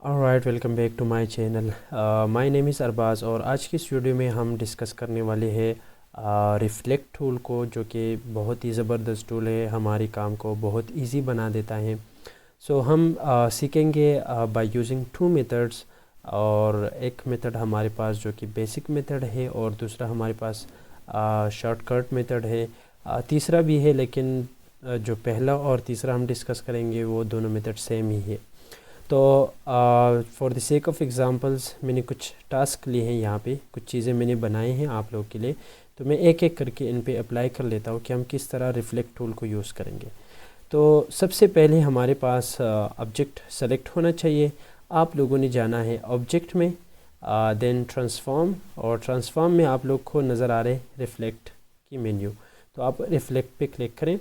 Alright, welcome back to my channel. My name is Arbaz और आज की इस वीडियो में हम डिस्कस करने वाले हैं रिफ्लेक्ट टूल को, जो कि बहुत ही ज़बरदस्त टूल है, हमारे काम को बहुत इजी बना देता है। सो हम सीखेंगे बाय यूजिंग टू मेथड्स। और एक मेथड हमारे पास जो कि बेसिक मेथड है और दूसरा हमारे पास शॉर्टकट मेथड है। तीसरा भी है, लेकिन जो पहला और तीसरा हम डिस्कस करेंगे वो दोनों मेथड सेम ही है। तो for the sake of examples मैंने कुछ टास्क लिए हैं, यहाँ पे कुछ चीज़ें मैंने बनाई हैं आप लोगों के लिए। तो मैं एक एक करके इन पे अप्लाई कर लेता हूँ कि हम किस तरह रिफ्लेक्ट टूल को यूज़ करेंगे। तो सबसे पहले हमारे पास ऑब्जेक्ट सेलेक्ट होना चाहिए। आप लोगों ने जाना है ऑब्जेक्ट में, देन ट्रांसफॉर्म, और ट्रांसफॉर्म में आप लोग को नज़र आ रहे रिफ्लेक्ट की मेन्यू। तो आप रिफ्लेक्ट पे क्लिक करें।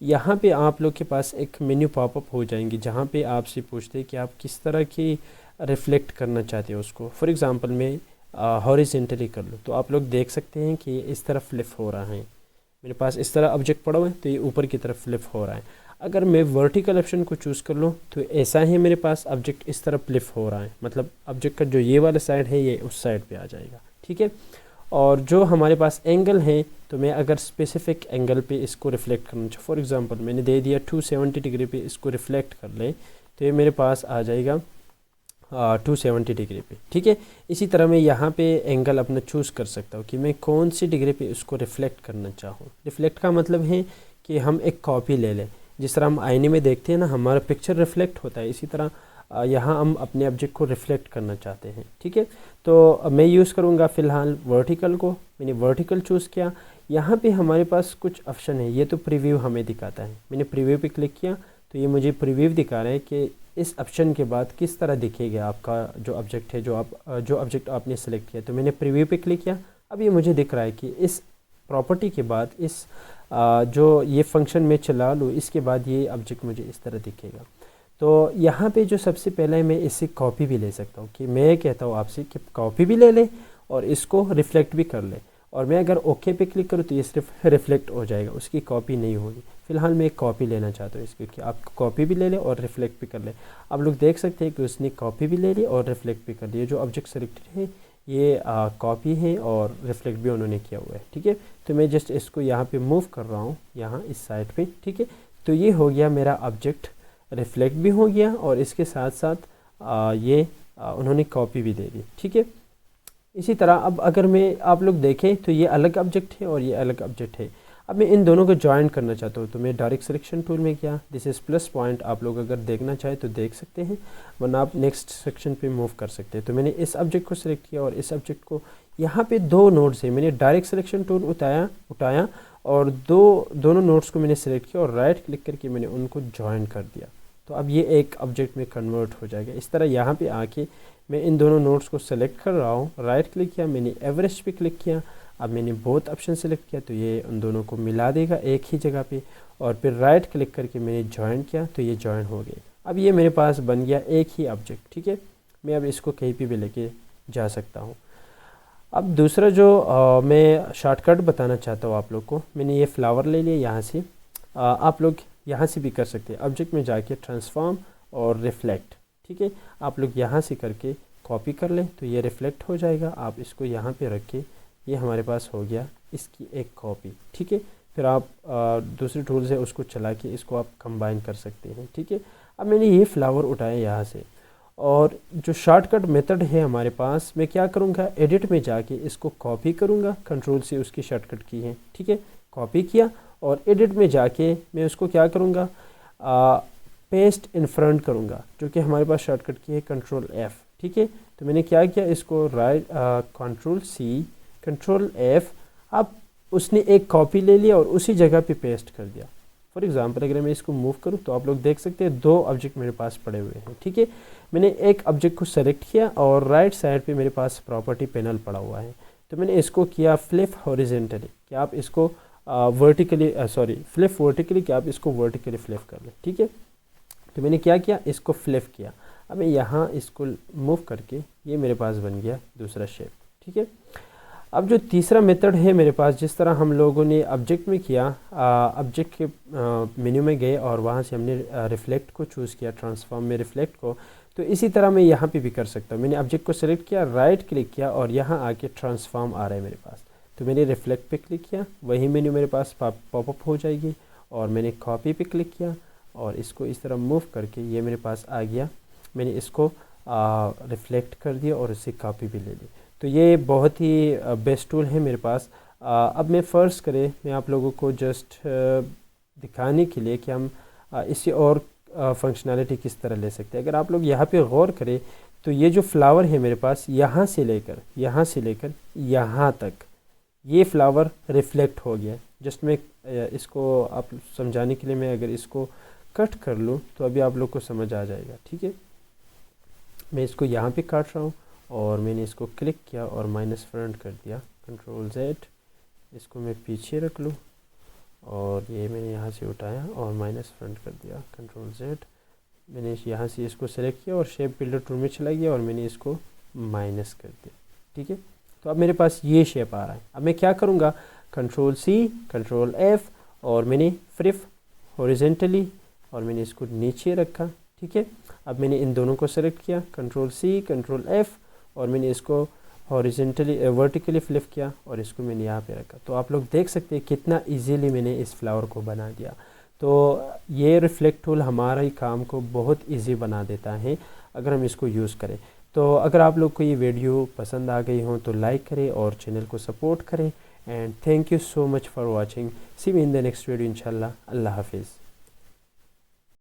यहाँ पे आप लोग के पास एक मेन्यू पॉपअप हो जाएंगी जहाँ पे आपसे पूछते हैं कि आप किस तरह की रिफ्लेक्ट करना चाहते हो उसको। फॉर एग्ज़ाम्पल मैं हॉरिजेंटली कर लूँ, तो आप लोग देख सकते हैं कि इस तरफ फ्लिप हो रहा है। मेरे पास इस तरह ऑब्जेक्ट पड़ा हुआ है तो ये ऊपर की तरफ फ्लिप हो रहा है। अगर मैं वर्टिकल ऑप्शन को चूज़ कर लूँ तो ऐसा ही मेरे पास ऑब्जेक्ट इस तरफ फ्लिप हो रहा है, मतलब ऑब्जेक्ट का जो ये वाला साइड है ये उस साइड पे आ जाएगा। ठीक है। और जो हमारे पास एंगल है, तो मैं अगर स्पेसिफिक एंगल पे इसको रिफ्लेक्ट करना चाहूँ, फॉर एग्जांपल मैंने दे दिया 270 डिग्री पे इसको रिफ्लेक्ट कर ले, तो ये मेरे पास आ जाएगा 270 डिग्री पे। ठीक है। इसी तरह मैं यहाँ पे एंगल अपना चूज़ कर सकता हूँ कि मैं कौन सी डिग्री पे उसको रिफ्लेक्ट करना चाहूँ। रिफ्लेक्ट का मतलब है कि हम एक कॉपी ले लें। जिस तरह हम आईने में देखते हैं ना, हमारा पिक्चर रिफ्लेक्ट होता है, इसी तरह यहाँ हम अपने ऑब्जेक्ट को रिफ्लेक्ट करना चाहते हैं। ठीक है। तो मैं यूज़ करूँगा फ़िलहाल वर्टिकल को। मैंने वर्टिकल चूज़ किया। यहाँ पे हमारे पास कुछ ऑप्शन है, ये तो प्रीव्यू हमें दिखाता है। मैंने प्रीव्यू पे क्लिक किया तो ये मुझे प्रीव्यू दिखा रहा है कि इस ऑप्शन के बाद किस तरह दिखेगा आपका जो ऑब्जेक्ट है, जो ऑब्जेक्ट आपने सेलेक्ट किया। तो मैंने प्रीव्यू पे क्लिक किया। अब ये मुझे दिख रहा है कि इस प्रॉपर्टी के बाद इस जो ये फंक्शन में चला लूँ, इसके बाद ये ऑब्जेक्ट मुझे इस तरह दिखेगा। तो यहाँ पे जो सबसे पहला है, मैं इससे कॉपी भी ले सकता हूँ, कि मैं कहता हूँ आपसे कि कॉपी भी ले ले और इसको रिफ्लेक्ट भी कर ले। और मैं अगर ओके पे क्लिक करूँ तो ये सिर्फ रिफ्लेक्ट हो जाएगा, उसकी कॉपी नहीं होगी। फ़िलहाल मैं एक कॉपी लेना चाहता हूँ इसकी, कि आप कॉपी भी ले लें और रिफ्लेक्ट भी कर ले। आप लोग देख सकते हैं कि उसने कॉपी भी ले ली और रिफ्लेक्ट भी कर लिया। जो ऑब्जेक्ट सेलेक्टेड है ये कॉपी है और रिफ्लेक्ट भी उन्होंने किया हुआ है। ठीक है। तो मैं जस्ट इसको यहाँ पे मूव कर रहा हूँ, यहाँ इस साइड पे। ठीक है। तो ये हो गया मेरा ऑब्जेक्ट, रिफ्लेक्ट भी हो गया और इसके साथ साथ ये उन्होंने कॉपी भी दे दी। ठीक है। इसी तरह अब अगर मैं आप लोग देखें तो ये अलग ऑब्जेक्ट है और ये अलग ऑब्जेक्ट है। अब मैं इन दोनों को ज्वाइन करना चाहता हूँ, तो मैं डायरेक्ट सिलेक्शन टूल में क्या, दिस इज़ प्लस पॉइंट, आप लोग अगर देखना चाहें तो देख सकते हैं, वरना आप नेक्स्ट सेक्शन पे मूव कर सकते हैं। तो मैंने इस ऑब्जेक्ट को सिलेक्ट किया और इस ऑब्जेक्ट को, यहाँ पे दो नोड्स है, मैंने डायरेक्ट सिलेक्शन टूल उठाया और दोनों नोड्स को मैंने सेलेक्ट किया और राइट क्लिक करके मैंने उनको ज्वाइन कर दिया। तो अब ये एक ऑब्जेक्ट में कन्वर्ट हो जाएगा। इस तरह यहाँ पे आके मैं इन दोनों नोड्स को सेलेक्ट कर रहा हूँ, राइट क्लिक किया, मैंने एवरेस्ट पे क्लिक किया। अब मैंने बोथ ऑप्शन सेलेक्ट किया तो ये उन दोनों को मिला देगा एक ही जगह पे, और फिर राइट क्लिक करके मैंने ज्वाइन किया तो ये ज्वाइन हो गए। अब ये मेरे पास बन गया एक ही ऑब्जेक्ट। ठीक है। मैं अब इसको कहीं पे भी लेके जा सकता हूँ। अब दूसरा जो मैं शॉर्टकट बताना चाहता हूँ आप लोग को, मैंने ये फ्लावर ले लिया यहाँ से। आप लोग यहाँ से भी कर सकते हैं, ऑब्जेक्ट में जाके ट्रांसफॉर्म और रिफ्लेक्ट। ठीक है। आप लोग यहाँ से करके कॉपी कर लें तो ये रिफ्लेक्ट हो जाएगा। आप इसको यहाँ पे रख के, ये हमारे पास हो गया इसकी एक कॉपी। ठीक है। फिर आप दूसरे टूल से उसको चला के इसको आप कंबाइन कर सकते हैं। ठीक है। अब मैंने ये फ्लावर उठाया यहाँ से, और जो शॉर्टकट मेथड है हमारे पास, मैं क्या करूँगा, एडिट में जाके इसको कॉपी करूँगा, कंट्रोल से उसकी शॉर्टकट की है। ठीक है। कॉपी किया और एडिट में जाके मैं उसको क्या करूँगा, पेस्ट इन फ्रंट करूँगा, जो कि हमारे पास शॉर्टकट की है कंट्रोल F। ठीक है। तो मैंने क्या किया, इसको right control C control F। अब उसने एक कॉपी ले लिया और उसी जगह पे पेस्ट कर दिया। फॉर एग्जांपल अगर मैं इसको मूव करूं तो आप लोग देख सकते हैं दो ऑब्जेक्ट मेरे पास पड़े हुए हैं। ठीक है। मैंने एक ऑब्जेक्ट को सेलेक्ट किया और राइट साइड पे मेरे पास प्रॉपर्टी पैनल पड़ा हुआ है, तो मैंने इसको किया फ्लिप हॉरिजेंटली, कि आप इसको वर्टिकली फ्लिप वर्टिकली, कि आप इसको वर्टिकली फ्लिप कर लें। ठीक है। तो मैंने क्या किया, इसको फ्लिप किया। अब मैं यहाँ इसको मूव करके, ये मेरे पास बन गया दूसरा शेप। ठीक है। अब जो तीसरा मेथड है मेरे पास, जिस तरह हम लोगों ने ऑब्जेक्ट में किया, ऑब्जेक्ट के मेन्यू में गए और वहाँ से हमने रिफ्लेक्ट को चूज़ किया, ट्रांसफॉर्म में रिफ्लेक्ट को, तो इसी तरह मैं यहाँ पे भी कर सकता हूँ। मैंने ऑब्जेक्ट को सेलेक्ट किया, राइट क्लिक किया और यहाँ आके ट्रांसफॉर्म आ रहा है मेरे पास, तो मैंने रिफ्लेक्ट पे क्लिक किया, वही मेन्यू मेरे पास पॉपअप हो जाएगी। और मैंने कॉपी पे क्लिक किया और इसको इस तरह मूव करके ये मेरे पास आ गया। मैंने इसको रिफ्लेक्ट कर दिया और इससे कॉपी भी ले ली। तो ये बहुत ही बेस्ट टूल है मेरे पास। अब मैं फ़र्ज़ करें, मैं आप लोगों को जस्ट दिखाने के लिए कि हम इससे और फंक्शनैलिटी किस तरह ले सकते हैं। अगर आप लोग यहाँ पे गौर करें तो ये जो फ्लावर है मेरे पास, यहाँ से लेकर यहाँ तक ये फ्लावर रिफ्लेक्ट हो गया। जस्ट मैं इसको आप समझाने के लिए मैं अगर इसको कट कर लूँ तो अभी आप लोग को समझ आ जाएगा। ठीक है, मैं इसको यहाँ पे काट रहा हूँ और मैंने इसको क्लिक किया और माइनस फ्रंट कर दिया, कंट्रोल Z। इसको मैं पीछे रख लूँ और ये मैंने यहाँ से उठाया और माइनस फ्रंट कर दिया, कंट्रोल Z। मैंने यहाँ से इसको सेलेक्ट किया और शेप बिल्डर टूल में चला गया और मैंने इसको माइनस कर दिया। ठीक है, तो अब मेरे पास ये शेप आ रहा है। अब मैं क्या करूँगा, कंट्रोल C, कंट्रोल F और मैंने फ्लिप हॉरिजेंटली और मैंने इसको नीचे रखा। ठीक है, अब मैंने इन दोनों को सेलेक्ट किया, कंट्रोल C, कंट्रोल F और मैंने इसको हॉरिजेंटली वर्टिकली फ्लिप किया और इसको मैंने यहाँ पे रखा। तो आप लोग देख सकते हैं कितना इजीली मैंने इस फ्लावर को बना दिया। तो ये रिफ्लेक्ट टूल हमारा ही काम को बहुत इजी बना देता है अगर हम इसको यूज़ करें। तो अगर आप लोग को ये वीडियो पसंद आ गई हो तो लाइक करें और चैनल को सपोर्ट करें। And thank you so much for watching. See you in the next video इंशाल्लाह। अल्लाह हाफिज़।